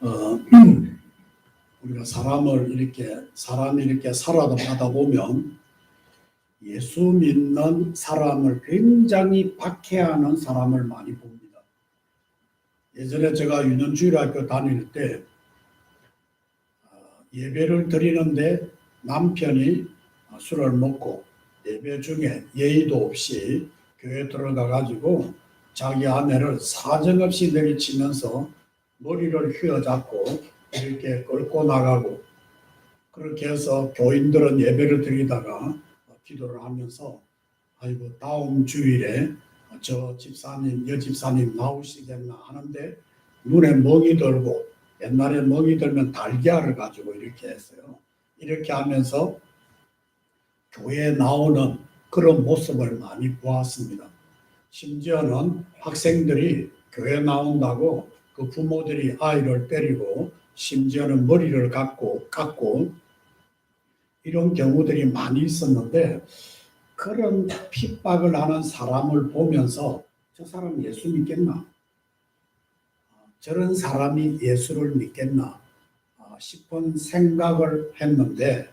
어, 우리가 사람이 이렇게 살아가다 보면 예수 믿는 사람을 굉장히 박해하는 사람을 많이 봅니다. 예전에 제가 유년주일학교 다닐 때 예배를 드리는데 남편이 술을 먹고 예배 중에 예의도 없이 교회 들어가 가지고 자기 아내를 사정없이 내리치면서 머리를 휘어잡고 이렇게 끌고 나가고, 그렇게 해서 교인들은 예배를 드리다가 기도를 하면서 아이고 다음 주일에 저 집사님 여집사님 나오시겠나 하는데 눈에 멍이 들고, 옛날에 멍이 들면 달걀을 가지고 이렇게 했어요. 이렇게 하면서 교회에 나오는 그런 모습을 많이 보았습니다. 심지어는 학생들이 교회 나온다고 그 부모들이 아이를 때리고 심지어는 머리를 깎고 이런 경우들이 많이 있었는데, 그런 핍박을 하는 사람을 보면서 저 사람 예수 믿겠나? 저런 사람이 예수를 믿겠나? 싶은 생각을 했는데,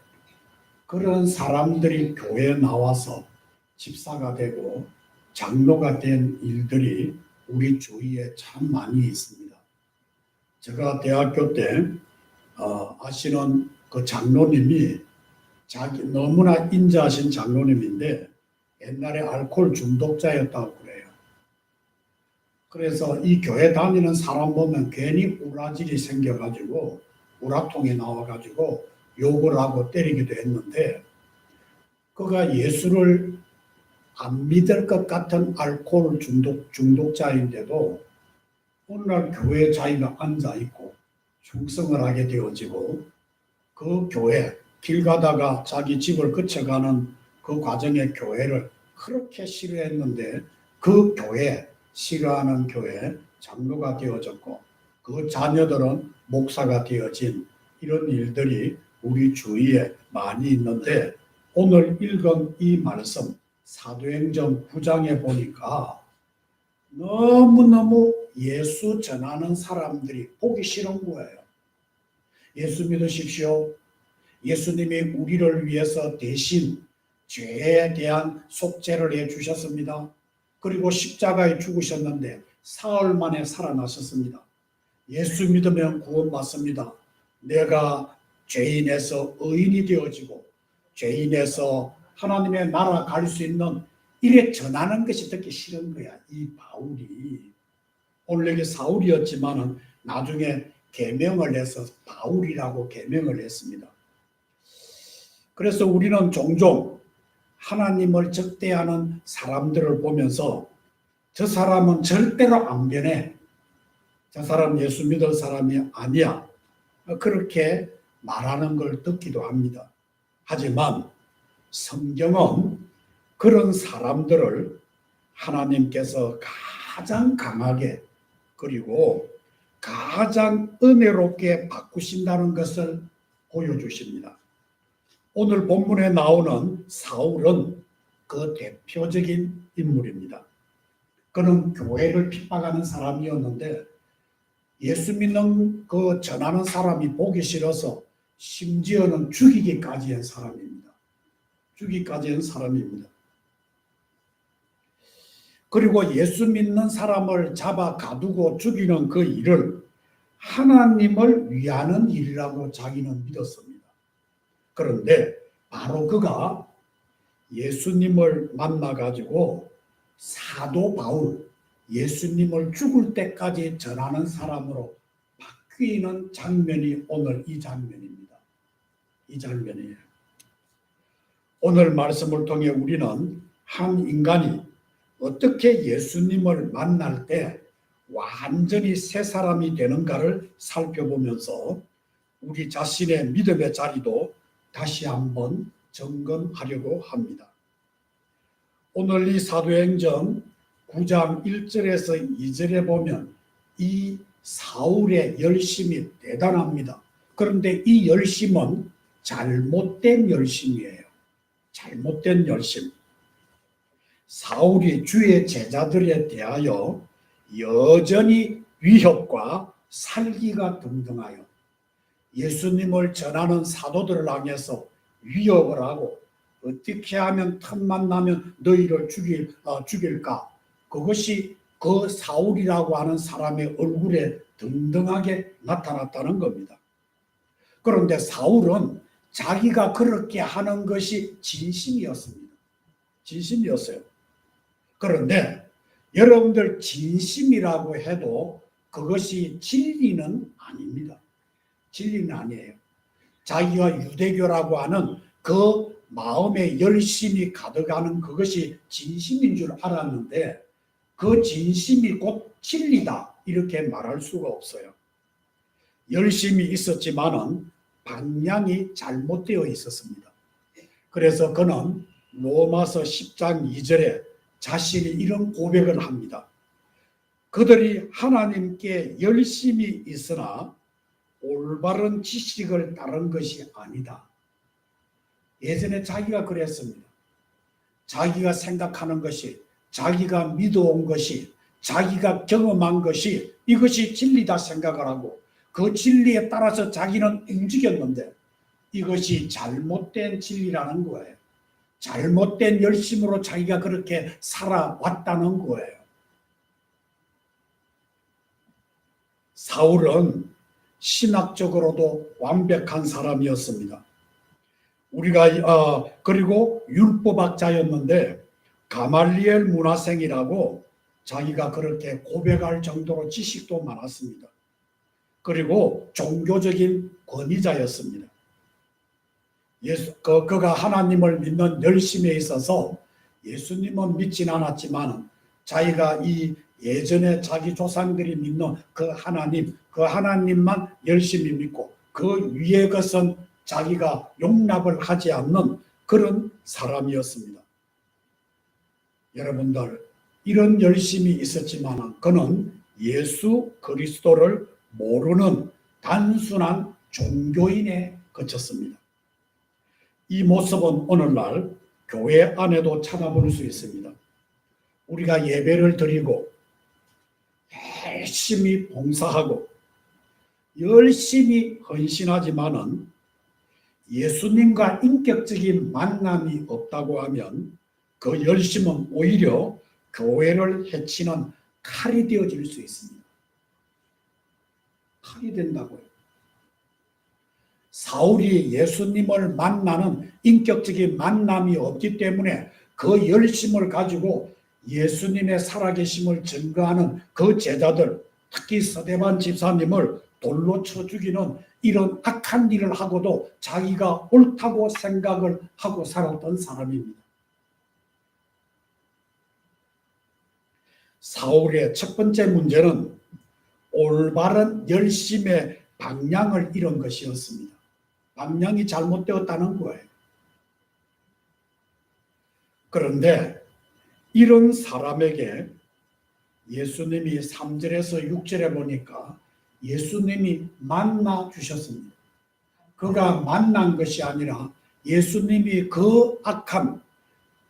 그런 사람들이 교회에 나와서 집사가 되고 장로가 된 일들이 우리 주위에 참 많이 있습니다. 제가 대학교 때 아시는 그 장로님이 너무나 인자하신 장로님인데 옛날에 알코올 중독자였다고 그래요. 그래서 이 교회 다니는 사람 보면 괜히 우라질이 생겨가지고 우라통에 나와가지고 욕을 하고 때리기도 했는데, 그가 예수를 안 믿을 것 같은 알코올 중독자인데도 오늘날 교회에 자기가 앉아있고 충성을 하게 되어지고, 그 교회 길 가다가 자기 집을 거쳐가는 그 과정의 교회를 그렇게 싫어했는데 그 교회, 싫어하는 교회 장로가 되어졌고 그 자녀들은 목사가 되어진 이런 일들이 우리 주위에 많이 있는데, 오늘 읽은 이 말씀 사도행전 9장에 보니까 너무너무 예수 전하는 사람들이 보기 싫은 거예요. 예수 믿으십시오. 예수님이 우리를 위해서 대신 죄에 대한 속죄를 해주셨습니다. 그리고 십자가에 죽으셨는데 사흘 만에 살아나셨습니다. 예수 믿으면 구원받습니다. 내가 죄인에서 의인이 되어지고 죄인에서 하나님의 나라 갈 수 있는, 이래 전하는 것이 듣기 싫은 거야. 이 바울이 오늘 여기 사울이었지만은 나중에 계명을 해서 바울이라고 계명을 했습니다. 그래서 우리는 종종 하나님을 적대하는 사람들을 보면서 저 사람은 절대로 안 변해, 저 사람 예수 믿을 사람이 아니야, 그렇게 말하는 걸 듣기도 합니다. 하지만 성경은 그런 사람들을 하나님께서 가장 강하게 그리고 가장 은혜롭게 바꾸신다는 것을 보여주십니다. 오늘 본문에 나오는 사울은 그 대표적인 인물입니다. 그는 교회를 핍박하는 사람이었는데 예수 믿는 그 전하는 사람이 보기 싫어서 심지어는 죽이기까지 한 사람입니다. 그리고 예수 믿는 사람을 잡아 가두고 죽이는 그 일을 하나님을 위하는 일이라고 자기는 믿었습니다. 그런데 바로 그가 예수님을 만나가지고 사도 바울, 예수님을 죽을 때까지 전하는 사람으로 바뀌는 장면이 오늘 이 장면입니다. 이 장면이에요. 오늘 말씀을 통해 우리는 한 인간이 어떻게 예수님을 만날 때 완전히 새 사람이 되는가를 살펴보면서 우리 자신의 믿음의 자리도 다시 한번 점검하려고 합니다. 오늘 이 사도행전 9장 1절에서 2절에 보면 이 사울의 열심이 대단합니다. 그런데 이 열심은 잘못된 열심이에요. 잘못된 열심. 사울이 주의 제자들에 대하여 여전히 위협과 살기가 등등하여 예수님을 전하는 사도들을 향해서 위협을 하고 어떻게 하면 틈만 나면 너희를 죽일까? 그것이 그 사울이라고 하는 사람의 얼굴에 등등하게 나타났다는 겁니다. 그런데 사울은 자기가 그렇게 하는 것이 진심이었습니다. 진심이었어요. 그런데 여러분들 진심이라고 해도 그것이 진리는 아닙니다. 진리는 아니에요. 자기가 유대교라고 하는 그 마음에 열심이 가득하는 그것이 진심인 줄 알았는데 그 진심이 곧 진리다 이렇게 말할 수가 없어요. 열심이 있었지만은 방향이 잘못되어 있었습니다. 그래서 그는 로마서 10장 2절에 자신이 이런 고백을 합니다. 그들이 하나님께 열심이 있으나 올바른 지식을 따른 것이 아니다. 예전에 자기가 그랬습니다. 자기가 생각하는 것이, 자기가 믿어온 것이, 자기가 경험한 것이 이것이 진리다 생각을 하고 그 진리에 따라서 자기는 움직였는데 이것이 잘못된 진리라는 거예요. 잘못된 열심으로 자기가 그렇게 살아왔다는 거예요. 사울은 신학적으로도 완벽한 사람이었습니다. 우리가 그리고 율법학자였는데 가말리엘 문화생이라고 자기가 그렇게 고백할 정도로 지식도 많았습니다. 그리고 종교적인 권위자였습니다. 그가 하나님을 믿는 열심에 있어서 예수님은 믿진 않았지만 자기가 이 예전에 자기 조상들이 믿는 그 하나님만 열심히 믿고 그 위에 것은 자기가 용납을 하지 않는 그런 사람이었습니다. 여러분들 이런 열심이 있었지만 그는 예수 그리스도를 모르는 단순한 종교인에 그쳤습니다. 이 모습은 오늘날 교회 안에도 찾아볼 수 있습니다. 우리가 예배를 드리고 열심히 봉사하고 열심히 헌신하지만은 예수님과 인격적인 만남이 없다고 하면 그 열심은 오히려 교회를 해치는 칼이 되어질 수 있습니다. 칼이 된다고요. 사울이 예수님을 만나는 인격적인 만남이 없기 때문에 그 열심을 가지고 예수님의 살아계심을 증거하는 그 제자들, 특히 서대반 집사님을 돌로 쳐 죽이는 이런 악한 일을 하고도 자기가 옳다고 생각을 하고 살았던 사람입니다. 사울의 첫 번째 문제는 올바른 열심의 방향을 잃은 것이었습니다. 방향이 잘못되었다는 거예요. 그런데 이런 사람에게 예수님이 3절에서 6절에 보니까 예수님이 만나 주셨습니다. 그가 만난 것이 아니라 예수님이 그 악한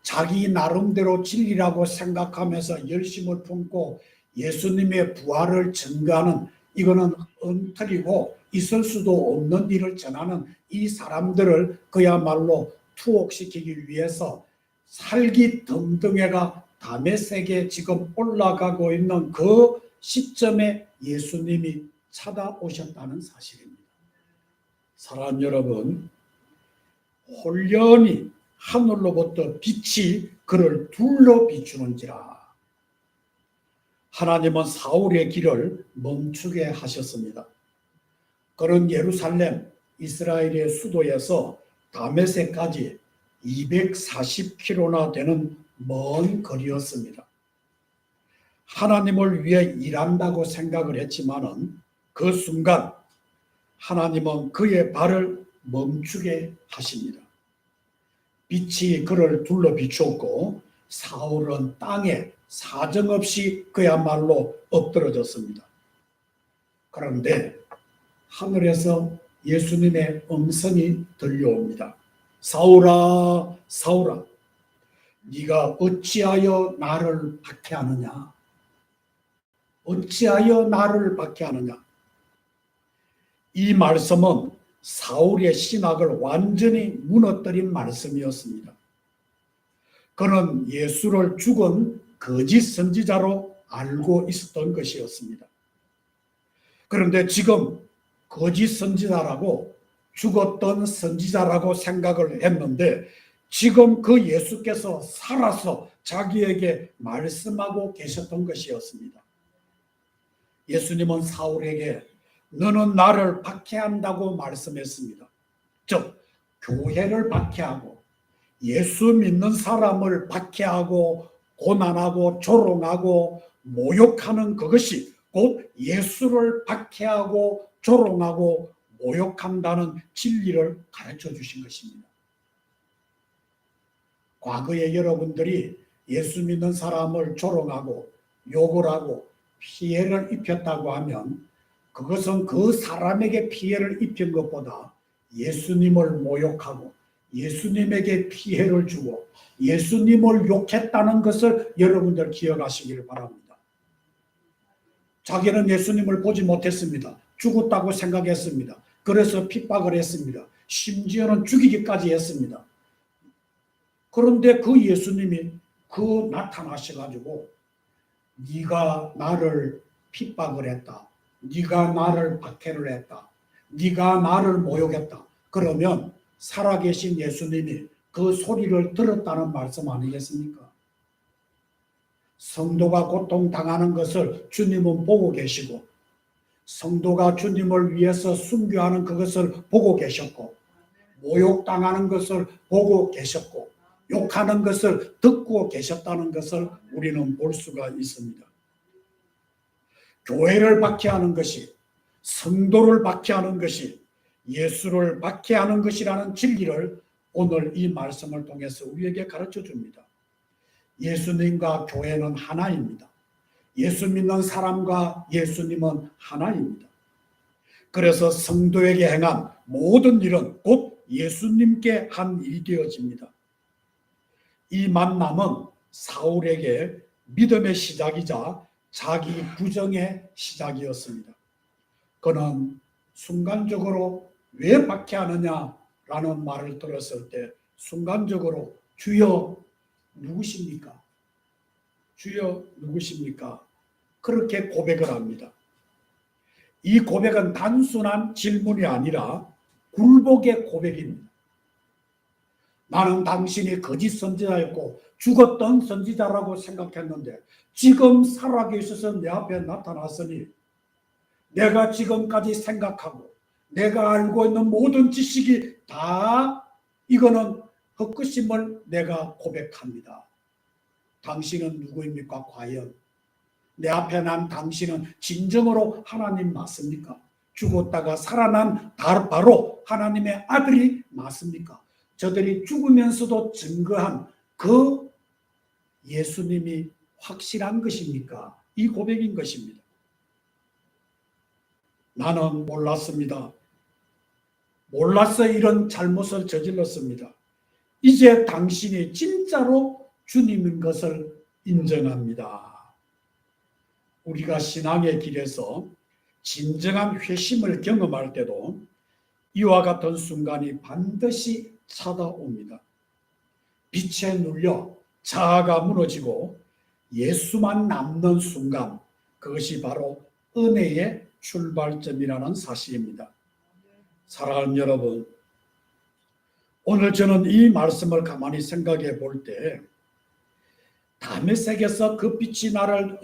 자기 나름대로 진리라고 생각하면서 열심을 품고 예수님의 부활을 증거하는 이거는 엉터리고 있을 수도 없는 일을 전하는 이 사람들을 그야말로 투옥시키기 위해서 살기 덤등해가 다메섹에 지금 올라가고 있는 그 시점에 예수님이 찾아오셨다는 사실입니다. 사랑하는 여러분, 홀연히 하늘로부터 빛이 그를 둘러 비추는지라. 하나님은 사울의 길을 멈추게 하셨습니다. 그는 예루살렘 이스라엘의 수도에서 다메섹까지 240km나 되는 먼 거리였습니다. 하나님을 위해 일한다고 생각을 했지만은 그 순간 하나님은 그의 발을 멈추게 하십니다. 빛이 그를 둘러 비추었고 사울은 땅에 사정없이 그야말로 엎드러졌습니다. 그런데 하늘에서 예수님의 음성이 들려옵니다. 사울아, 사울아, 네가 어찌하여 나를 박해하느냐? 어찌하여 나를 박해하느냐. 이 말씀은 사울의 신학을 완전히 무너뜨린 말씀이었습니다. 그는 예수를 죽은 거짓 선지자로 알고 있었던 것이었습니다. 그런데 지금 거짓 선지자라고 죽었던 선지자라고 생각을 했는데 지금 그 예수께서 살아서 자기에게 말씀하고 계셨던 것이었습니다. 예수님은 사울에게 너는 나를 박해한다고 말씀했습니다. 즉 교회를 박해하고 예수 믿는 사람을 박해하고 고난하고 조롱하고 모욕하는 그것이 곧 예수를 박해하고 조롱하고 모욕한다는 진리를 가르쳐 주신 것입니다. 과거에 여러분들이 예수 믿는 사람을 조롱하고 욕을 하고 피해를 입혔다고 하면 그것은 그 사람에게 피해를 입힌 것보다 예수님을 모욕하고 예수님에게 피해를 주고 예수님을 욕했다는 것을 여러분들 기억하시길 바랍니다. 자기는 예수님을 보지 못했습니다. 죽었다고 생각했습니다. 그래서 핍박을 했습니다. 심지어는 죽이기까지 했습니다. 그런데 그 예수님이 나타나셔가지고 네가 나를 핍박을 했다. 네가 나를 박해를 했다. 네가 나를 모욕했다. 그러면 살아계신 예수님이 그 소리를 들었다는 말씀 아니겠습니까? 성도가 고통당하는 것을 주님은 보고 계시고 성도가 주님을 위해서 순교하는 그것을 보고 계셨고 모욕당하는 것을 보고 계셨고 욕하는 것을 듣고 계셨다는 것을 우리는 볼 수가 있습니다. 교회를 박해하는 것이 성도를 박해하는 것이 예수를 박해하는 것이라는 진리를 오늘 이 말씀을 통해서 우리에게 가르쳐 줍니다. 예수님과 교회는 하나입니다. 예수 믿는 사람과 예수님은 하나입니다. 그래서 성도에게 행한 모든 일은 곧 예수님께 한 일이 되어집니다. 이 만남은 사울에게 믿음의 시작이자 자기 부정의 시작이었습니다. 그는 순간적으로 왜 박해하느냐라는 말을 들었을 때 순간적으로 주여 누구십니까? 주여 누구십니까? 그렇게 고백을 합니다. 이 고백은 단순한 질문이 아니라 굴복의 고백입니다. 나는 당신이 거짓 선지자였고 죽었던 선지자라고 생각했는데 지금 살아계셔서 내 앞에 나타났으니 내가 지금까지 생각하고 내가 알고 있는 모든 지식이 다 이거는 헛것임을 내가 고백합니다. 당신은 누구입니까? 과연 내 앞에 난 당신은 진정으로 하나님 맞습니까? 죽었다가 살아난 바로 하나님의 아들이 맞습니까? 저들이 죽으면서도 증거한 그 예수님이 확실한 것입니까? 이 고백인 것입니다. 나는 몰랐습니다. 몰라서 이런 잘못을 저질렀습니다. 이제 당신이 진짜로 주님인 것을 인정합니다. 우리가 신앙의 길에서 진정한 회심을 경험할 때도 이와 같은 순간이 반드시 찾아옵니다. 빛에 눌려 자아가 무너지고 예수만 남는 순간, 그것이 바로 은혜의 출발점이라는 사실입니다. 사랑하는 여러분, 오늘 저는 이 말씀을 가만히 생각해 볼 때 다메섹에서 그 빛이 나를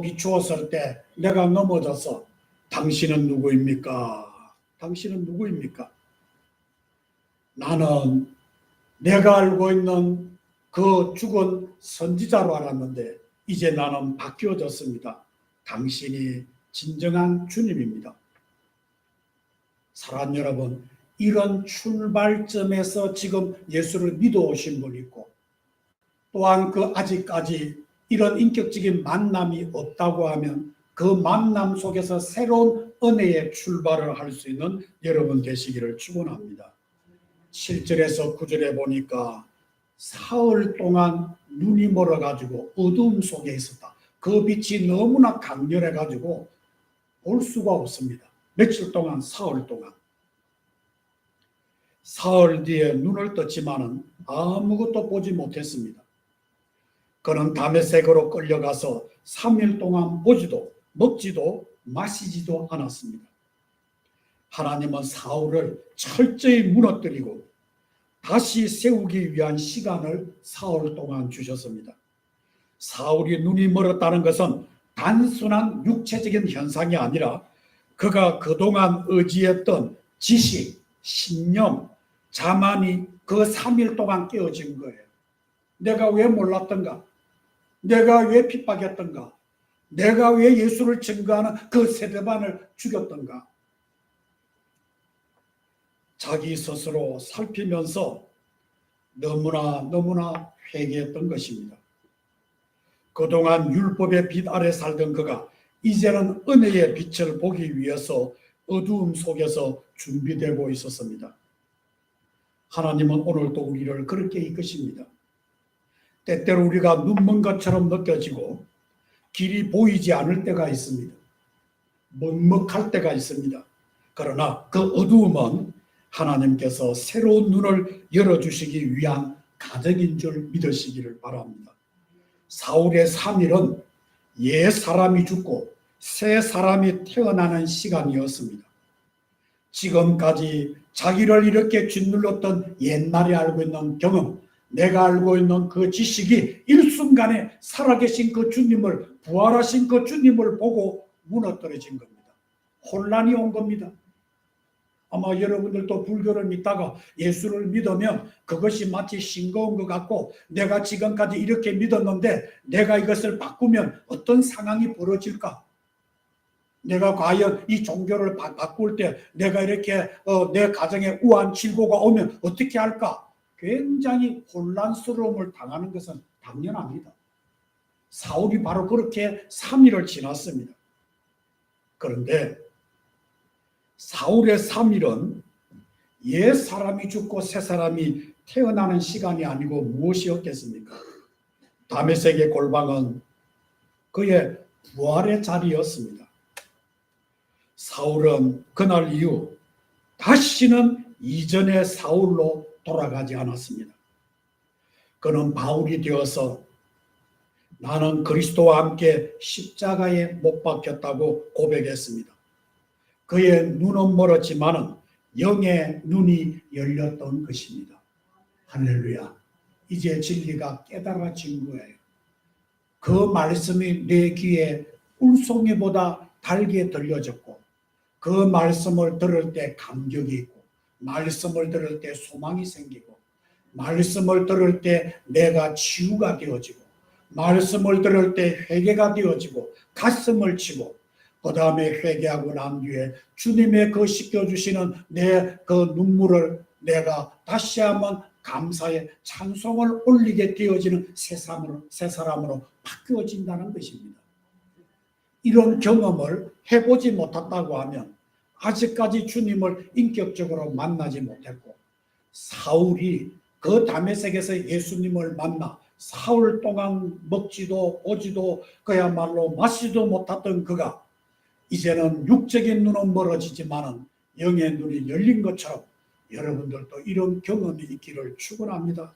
비추었을 때 내가 넘어져서 당신은 누구입니까? 당신은 누구입니까? 나는 내가 알고 있는 그 죽은 선지자로 알았는데 이제 나는 바뀌어졌습니다. 당신이 진정한 주님입니다. 사랑하는 여러분, 이런 출발점에서 지금 예수를 믿어오신 분이 있고 또한 그 아직까지 이런 인격적인 만남이 없다고 하면 그 만남 속에서 새로운 은혜의 출발을 할 수 있는 여러분 되시기를 축원합니다. 7절에서 9절에 보니까 사흘 동안 눈이 멀어가지고 어두움 속에 있었다. 그 빛이 너무나 강렬해 가지고 볼 수가 없습니다. 며칠 동안, 사흘 동안. 사흘 뒤에 눈을 떴지만은 아무것도 보지 못했습니다. 그는 다메섹으로 끌려가서 3일 동안 보지도 먹지도 마시지도 않았습니다. 하나님은 사울을 철저히 무너뜨리고 다시 세우기 위한 시간을 사흘 동안 주셨습니다. 사울이 눈이 멀었다는 것은 단순한 육체적인 현상이 아니라 그가 그동안 의지했던 지식, 신념, 자만이 그 3일 동안 깨어진 거예요. 내가 왜 몰랐던가? 내가 왜 핍박했던가? 내가 왜 예수를 증거하는 그 세대반을 죽였던가? 자기 스스로 살피면서 너무나 회개했던 것입니다. 그동안 율법의 빛 아래 살던 그가 이제는 은혜의 빛을 보기 위해서 어두움 속에서 준비되고 있었습니다. 하나님은 오늘도 우리를 그렇게 이끄십니다. 때때로 우리가 눈먼 것처럼 느껴지고 길이 보이지 않을 때가 있습니다. 먹먹할 때가 있습니다. 그러나 그 어두움은 하나님께서 새로운 눈을 열어주시기 위한 가정인 줄 믿으시기를 바랍니다. 사울의 3일은 옛 사람이 죽고 새 사람이 태어나는 시간이었습니다. 지금까지 자기를 이렇게 짓눌렀던 옛날에 알고 있는 경험, 내가 알고 있는 그 지식이 일순간에 살아계신 그 주님을, 부활하신 그 주님을 보고 무너뜨려진 겁니다. 혼란이 온 겁니다. 아마 여러분들도 불교를 믿다가 예수를 믿으면 그것이 마치 싱거운 것 같고, 내가 지금까지 이렇게 믿었는데 내가 이것을 바꾸면 어떤 상황이 벌어질까? 내가 과연 이 종교를 바꿀 때 내가 이렇게 내 가정에 우한 칠고가 오면 어떻게 할까? 굉장히 혼란스러움을 당하는 것은 당연합니다. 사울이 바로 그렇게 3일을 지났습니다. 그런데 사울의 3일은 옛 사람이 죽고 새 사람이 태어나는 시간이 아니고 무엇이었겠습니까? 다메섹의 골방은 그의 부활의 자리였습니다. 사울은 그날 이후 다시는 이전의 사울로 돌아가지 않았습니다. 그는 바울이 되어서 나는 그리스도와 함께 십자가에 못 박혔다고 고백했습니다. 그의 눈은 멀었지만은 영의 눈이 열렸던 것입니다. 할렐루야. 이제 진리가 깨달아진 거예요. 그 말씀이 내 귀에 울송이보다 달게 들려졌고, 그 말씀을 들을 때 감격이 있고, 말씀을 들을 때 소망이 생기고, 말씀을 들을 때 내가 치유가 되어지고, 말씀을 들을 때 회개가 되어지고 가슴을 치고, 그 다음에 회개하고 난 뒤에 주님의 그 씻겨주시는 내 그 눈물을 내가 다시 한번 감사의 찬송을 올리게 되어지는 새 사람으로 바뀌어진다는 것입니다. 이런 경험을 해보지 못했다고 하면 아직까지 주님을 인격적으로 만나지 못했고, 사울이 그 다메섹에서 예수님을 만나 사흘 동안 먹지도 오지도 그야말로 마시지도 못했던 그가 이제는 육적인 눈은 멀어지지만은 영의 눈이 열린 것처럼 여러분들도 이런 경험이 있기를 축원합니다.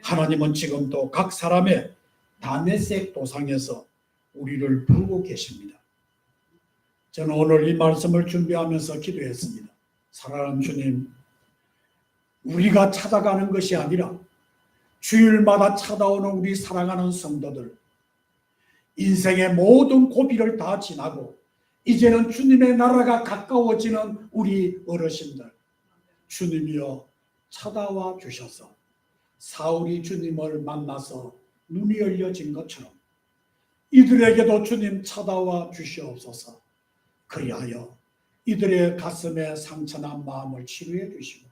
하나님은 지금도 각 사람의 다메섹 도상에서 우리를 부르고 계십니다. 저는 오늘 이 말씀을 준비하면서 기도했습니다. 사랑하는 주님, 우리가 찾아가는 것이 아니라 주일마다 찾아오는 우리 사랑하는 성도들, 인생의 모든 고비를 다 지나고 이제는 주님의 나라가 가까워지는 우리 어르신들, 주님이여 찾아와 주셔서 사울이 주님을 만나서 눈이 열려진 것처럼 이들에게도 주님 찾아와 주시옵소서. 그리하여 이들의 가슴에 상처난 마음을 치료해 주시고,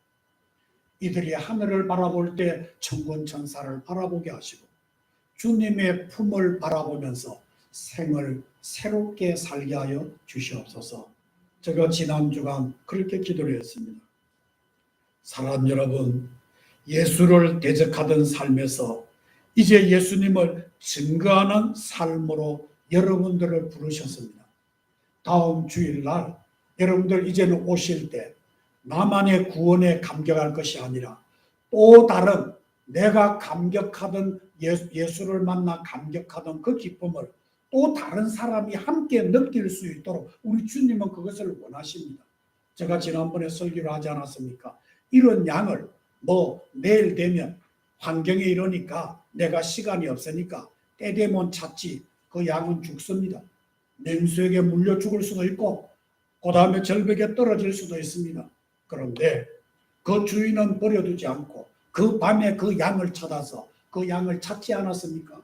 이들이 하늘을 바라볼 때 천군 천사를 바라보게 하시고 주님의 품을 바라보면서 생을 새롭게 살게 하여 주시옵소서. 제가 지난 주간 그렇게 기도를 했습니다. 사랑하는 여러분, 예수를 대적하던 삶에서 이제 예수님을 증거하는 삶으로 여러분들을 부르셨습니다. 다음 주일날 여러분들 이제는 오실 때 나만의 구원에 감격할 것이 아니라 또 다른 내가 감격하던 예수를 만나 감격하던 그 기쁨을 또 다른 사람이 함께 느낄 수 있도록 우리 주님은 그것을 원하십니다. 제가 지난번에 설교를 하지 않았습니까? 이런 양을 내일 되면 환경이 이러니까 내가 시간이 없으니까 때 되면 찾지 그 양은 죽습니다. 냉수에게 물려 죽을 수도 있고 그 다음에 절벽에 떨어질 수도 있습니다. 그런데 그 주인은 버려두지 않고 그 밤에 그 양을 찾아서 그 양을 찾지 않았습니까?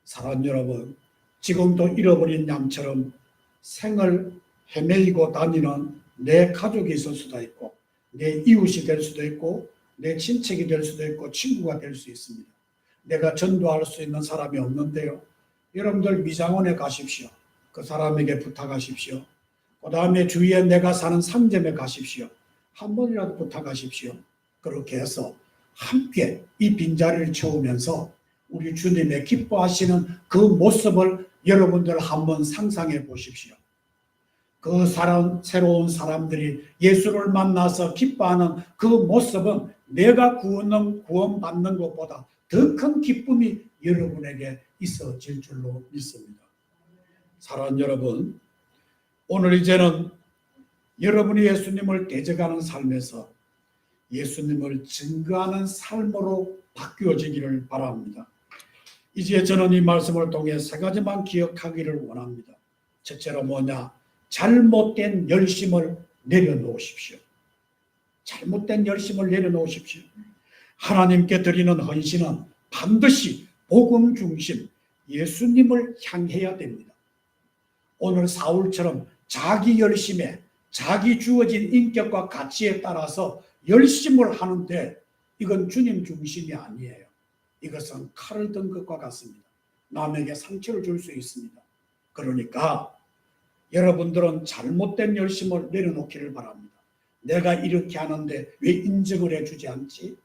사랑하는 여러분, 지금도 잃어버린 양처럼 생을 헤매이고 다니는 내 가족이 있을 수도 있고 내 이웃이 될 수도 있고 내 친척이 될 수도 있고 친구가 될 수 있습니다. 내가 전도할 수 있는 사람이 없는데요. 여러분들 미장원에 가십시오. 그 사람에게 부탁하십시오. 그 다음에 주위에 내가 사는 상점에 가십시오. 한 번이라도 부탁하십시오. 그렇게 해서 함께 이 빈자리를 채우면서 우리 주님의 기뻐하시는 그 모습을 여러분들 한번 상상해 보십시오. 그 새로운 사람들이 예수를 만나서 기뻐하는 그 모습은 내가 구원받는 것보다 더 큰 기쁨이 여러분에게 있어질 줄로 믿습니다. 사랑하는 여러분, 오늘 이제는 여러분이 예수님을 대적하는 삶에서 예수님을 증거하는 삶으로 바뀌어지기를 바랍니다. 이제 저는 이 말씀을 통해 세 가지만 기억하기를 원합니다. 첫째로 뭐냐? 잘못된 열심을 내려놓으십시오. 잘못된 열심을 내려놓으십시오. 하나님께 드리는 헌신은 반드시 복음 중심 예수님을 향해야 됩니다. 오늘 사울처럼 자기 열심에 자기 주어진 인격과 가치에 따라서 열심을 하는데 이건 주님 중심이 아니에요. 이것은 칼을 든 것과 같습니다. 남에게 상처를 줄 수 있습니다. 그러니까 여러분들은 잘못된 열심을 내려놓기를 바랍니다. 내가 이렇게 하는데 왜 인정을 해주지 않지?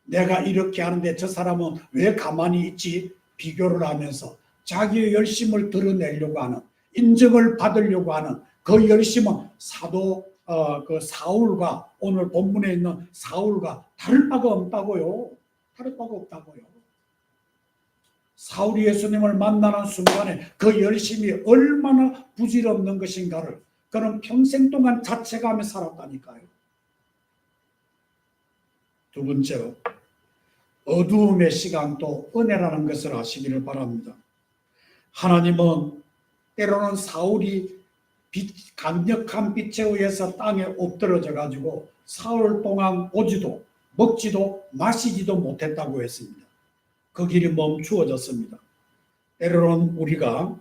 내가 이렇게 하는데 저 사람은 왜 가만히 있지? 비교를 하면서 자기의 열심을 드러내려고 하는, 인정을 받으려고 하는 그 열심은 그 사울과 오늘 본문에 있는 사울과 다를 바가 없다고요. 다를 바가 없다고요. 사울이 예수님을 만나는 순간에 그 열심이 얼마나 부질없는 것인가를 그는 평생 동안 자책하며 살았다니까요. 두 번째로 어두움의 시간도 은혜라는 것을 아시기를 바랍니다. 하나님은 때로는 사울이 강력한 빛에 의해서 땅에 엎드러져 가지고 사흘 동안 보지도 먹지도 마시지도 못했다고 했습니다. 그 길이 멈추어졌습니다. 때로는 우리가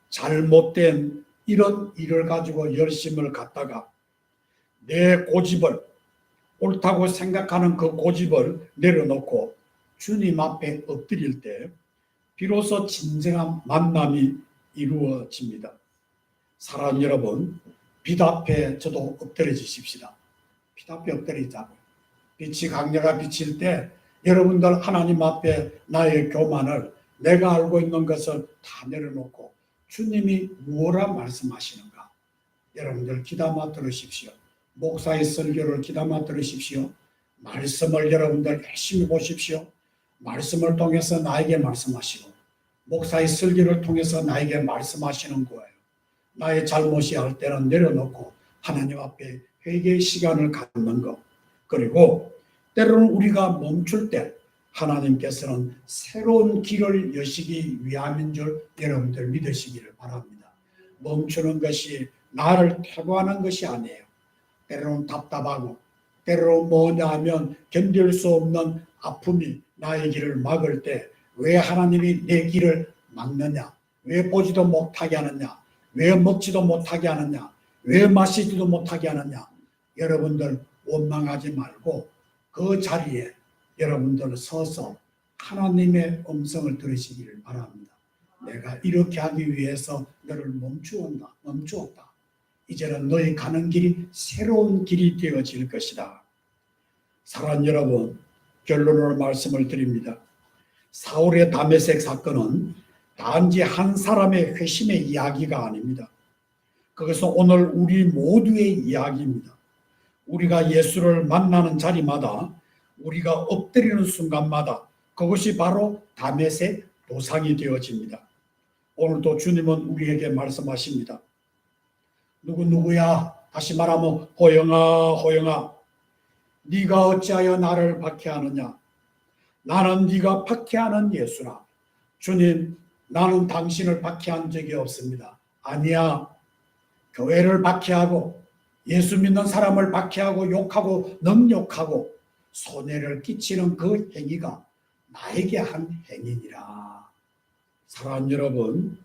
잘못된 이런 일을 가지고 열심을 갖다가 내 고집을 옳다고 생각하는 그 고집을 내려놓고 주님 앞에 엎드릴 때 비로소 진정한 만남이 이루어집니다. 사랑하는 여러분, 빛 앞에 저도 엎드려지십시다. 빛 앞에 엎드리자고요. 빛이 강렬하 비칠 때 여러분들 하나님 앞에 나의 교만을 내가 알고 있는 것을 다 내려놓고 주님이 무엇라 말씀하시는가 여러분들 귀담아 들으십시오. 목사의 설교를 귀담아 들으십시오. 말씀을 여러분들 열심히 보십시오. 말씀을 통해서 나에게 말씀하시고 목사의 설교를 통해서 나에게 말씀하시는 거예요. 나의 잘못이 할 때는 내려놓고 하나님 앞에 회개의 시간을 갖는 것. 그리고 때로는 우리가 멈출 때 하나님께서는 새로운 길을 여시기 위함인 줄 여러분들 믿으시기를 바랍니다. 멈추는 것이 나를 퇴보하는 것이 아니에요. 때로는 답답하고 때로는 뭐냐 하면 견딜 수 없는 아픔이 나의 길을 막을 때 왜 하나님이 내 길을 막느냐? 왜 보지도 못하게 하느냐? 왜 먹지도 못하게 하느냐? 왜 마시지도 못하게 하느냐? 여러분들 원망하지 말고 그 자리에 여러분들 서서 하나님의 음성을 들으시기를 바랍니다. 내가 이렇게 하기 위해서 너를 멈추었다. 이제는 너희 가는 길이 새로운 길이 되어질 것이다. 사랑하는 여러분, 결론으로 말씀을 드립니다. 사울의 다메섹 사건은 단지 한 사람의 회심의 이야기가 아닙니다. 그것은 오늘 우리 모두의 이야기입니다. 우리가 예수를 만나는 자리마다, 우리가 엎드리는 순간마다 그것이 바로 다메섹 도상이 되어집니다. 오늘도 주님은 우리에게 말씀하십니다. 누구야? 다시 말하면 호영아 네가 어찌하여 나를 박해하느냐? 나는 네가 박해하는 예수라. 주님, 나는 당신을 박해한 적이 없습니다. 아니야. 교회를 박해하고 예수 믿는 사람을 박해하고 욕하고 능욕하고 손해를 끼치는 그 행위가 나에게 한 행위니라. 사랑하는 여러분,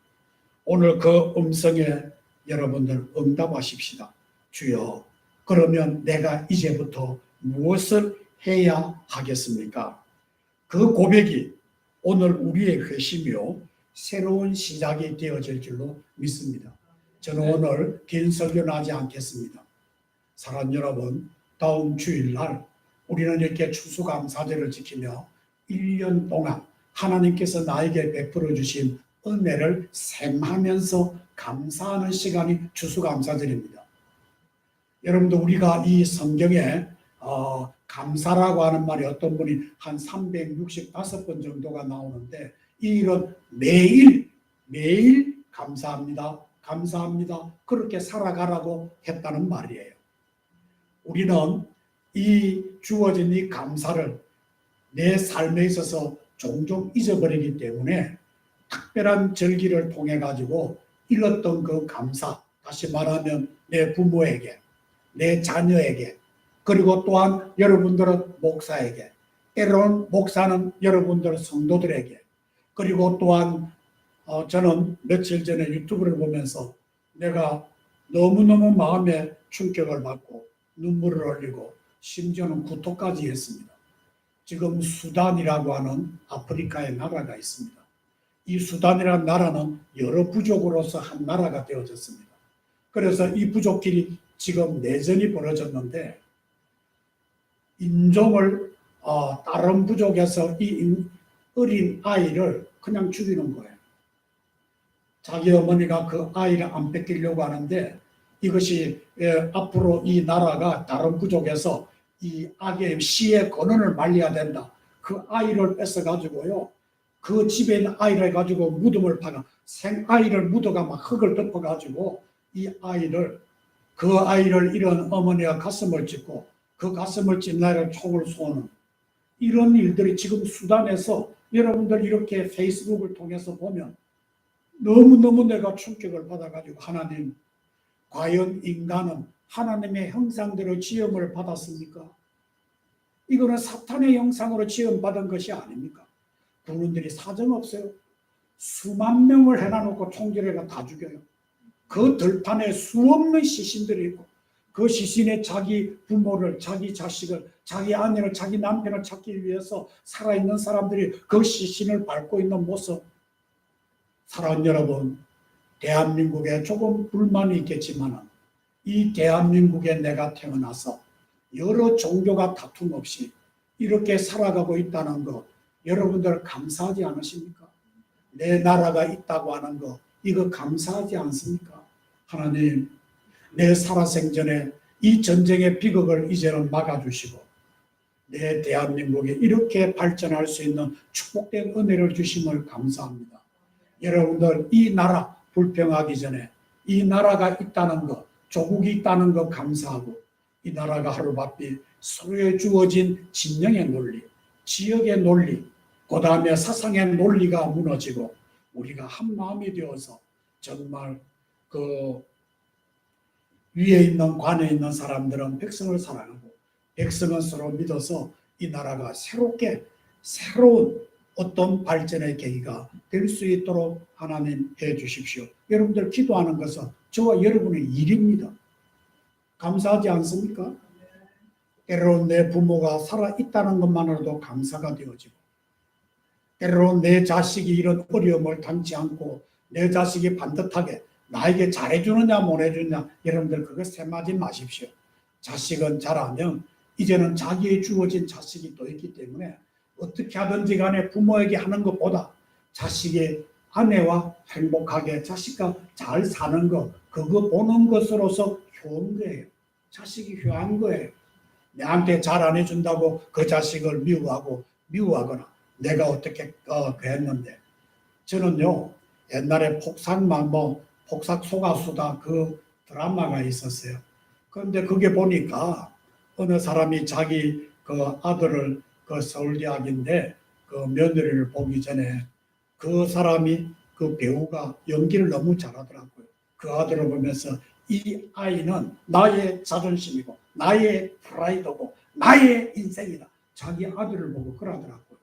오늘 그 음성에 여러분들 응답하십시다. 주여, 그러면 내가 이제부터 무엇을 해야 하겠습니까? 그 고백이 오늘 우리의 회심이요 새로운 시작이 되어질 줄로 믿습니다. 저는 오늘 긴 설교는 하지 않겠습니다. 사랑하는 여러분, 다음 주일날 우리는 이렇게 추수감사절을 지키며 1년 동안 하나님께서 나에게 베풀어 주신 은혜를 샘하면서 감사하는 시간이 추수감사절입니다. 여러분도 우리가 이 성경에 감사라고 하는 말이 어떤 분이 한 365번 정도가 나오는데 이 일은 매일 감사합니다. 그렇게 살아가라고 했다는 말이에요. 우리는 이 주어진 이 감사를 내 삶에 있어서 종종 잊어버리기 때문에 특별한 절기를 통해 가지고 잃었던 그 감사, 다시 말하면 내 부모에게, 내 자녀에게, 그리고 또한 여러분들은 목사에게, 때로는 목사는 여러분들 성도들에게, 그리고 또한 저는 며칠 전에 유튜브를 보면서 내가 너무너무 마음에 충격을 받고 눈물을 흘리고 심지어는 구토까지 했습니다. 지금 수단이라고 하는 아프리카의 나라가 있습니다. 이 수단이라는 나라는 여러 부족으로서 한 나라가 되어졌습니다. 그래서 이 부족끼리 지금 내전이 벌어졌는데 인종을 다른 부족에서 이 어린 아이를 그냥 죽이는 거예요. 자기 어머니가 그 아이를 안 뺏기려고 하는데 이것이 앞으로 이 나라가 다른 부족에서 이 악의 시의 권한을 말려야 된다. 그 아이를 뺏어가지고요. 그 집에 있는 아이를 가지고 무덤을 파가 생아이를 묻어가 막 흙을 덮어가지고 이 아이를 그 아이를 잃은 어머니가 가슴을 찢고 그 가슴을 찢는 아이를 총을 쏘는 이런 일들이 지금 수단에서 여러분들 이렇게 페이스북을 통해서 보면 너무너무 내가 충격을 받아가지고 하나님, 과연 인간은 하나님의 형상대로 지음을 받았습니까? 이거는 사탄의 형상으로 지음받은 것이 아닙니까? 군인들이 사정없어요. 수만 명을 해놔놓고 총질해가 다 죽여요. 그 들판에 수없는 시신들이 있고 그 시신에 자기 부모를, 자기 자식을, 자기 아내를, 자기 남편을 찾기 위해서 살아있는 사람들이 그 시신을 밟고 있는 모습. 사랑하는 여러분, 대한민국에 조금 불만이 있겠지만 이 대한민국에 내가 태어나서 여러 종교가 다툼 없이 이렇게 살아가고 있다는 것 여러분들 감사하지 않으십니까? 내 나라가 있다고 하는 것 이거 감사하지 않습니까? 하나님, 내 살아생전에 이 전쟁의 비극을 이제는 막아주시고 내 대한민국에 이렇게 발전할 수 있는 축복된 은혜를 주심을 감사합니다. 여러분들 이 나라 불평하기 전에 이 나라가 있다는 것, 조국이 있다는 것 감사하고 이 나라가 하루바삐 서로에 주어진 진영의 논리, 지역의 논리, 그 다음에 사상의 논리가 무너지고 우리가 한 마음이 되어서 정말 그 위에 있는 관에 있는 사람들은 백성을 사랑하고 백성은 서로 믿어서 이 나라가 새롭게 새로운 어떤 발전의 계기가 될 수 있도록 하나님 해 주십시오. 여러분들 기도하는 것은 저와 여러분의 일입니다. 감사하지 않습니까? 때로는 내 부모가 살아있다는 것만으로도 감사가 되어지고 때로는 내 자식이 이런 어려움을 당치 않고 내 자식이 반듯하게 나에게 잘해주느냐 못해주느냐 여러분들 그거 셈하지 마십시오. 자식은 잘하면 이제는 자기의 주어진 자식이 또 있기 때문에 어떻게 하든지 간에 부모에게 하는 것보다 자식의 아내와 행복하게 자식과 잘 사는 것, 그거 보는 것으로서 효한 거예요. 자식이 효한 거예요. 내한테 잘 안 해준다고 그 자식을 미워하거나 내가 어떻게 그랬는데, 저는요 옛날에 폭삭 속았수다 그 드라마가 있었어요. 그런데 그게 보니까 어느 사람이 자기 그 아들을 그 서울대학인데 그 며느리를 보기 전에 그 사람이 그 배우가 연기를 너무 잘하더라고요. 그 아들을 보면서 이 아이는 나의 자존심이고 나의 프라이드고 나의 인생이다. 자기 아들을 보고 그러더라고요.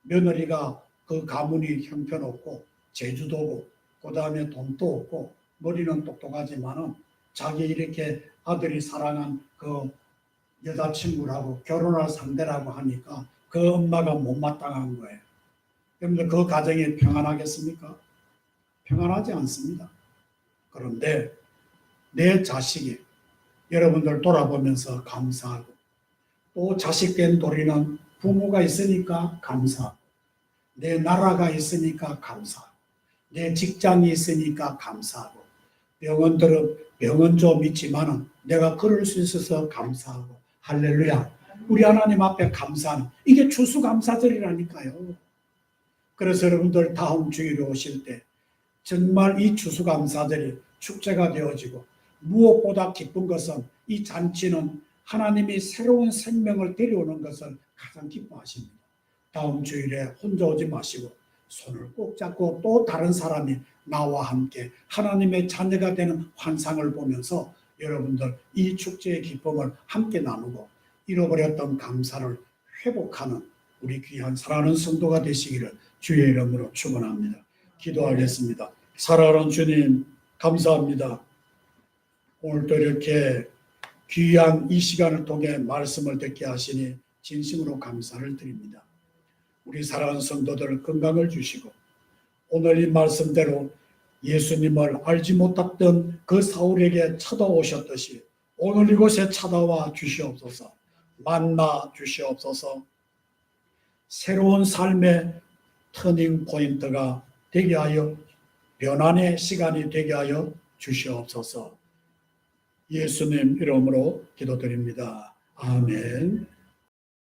며느리가 그 가문이 형편없고 제주도고 그 다음에 돈도 없고 머리는 똑똑하지만은 자기 이렇게 아들이 사랑한 그 여자친구라고 결혼할 상대라고 하니까 그 엄마가 못마땅한 거예요. 그런데 그 가정이 평안하겠습니까? 평안하지 않습니다. 그런데 내 자식이 여러분들 돌아보면서 감사하고, 또 자식된 우리는 부모가 있으니까 감사하고, 내 나라가 있으니까 감사하고, 내 직장이 있으니까 감사하고, 병원들은 병은 좀 있지만은 내가 걸을 수 있어서 감사하고, 할렐루야. 우리 하나님 앞에 감사하는, 이게 추수감사절이라니까요. 그래서 여러분들 다음 주일에 오실 때 정말 이 추수감사절이 축제가 되어지고, 무엇보다 기쁜 것은 이 잔치는 하나님이 새로운 생명을 데려오는 것을 가장 기뻐하십니다. 다음 주일에 혼자 오지 마시고 손을 꼭 잡고 또 다른 사람이 나와 함께 하나님의 자녀가 되는 환상을 보면서 여러분들 이 축제의 기쁨을 함께 나누고 잃어버렸던 감사를 회복하는 우리 귀한 사랑하는 성도가 되시기를 주의 이름으로 축원합니다. 기도하겠습니다. 사랑하는 주님, 감사합니다. 오늘도 이렇게 귀한 이 시간을 통해 말씀을 듣게 하시니 진심으로 감사를 드립니다. 우리 사랑하는 성도들 건강을 주시고, 오늘 이 말씀대로 예수님을 알지 못했던 그 사울에게 찾아오셨듯이 오늘 이곳에 찾아와 주시옵소서. 만나 주시옵소서. 새로운 삶의 터닝 포인트가 되게 하여 변환의 시간이 되게 하여 주시옵소서. 예수님 이름으로 기도드립니다. 아멘.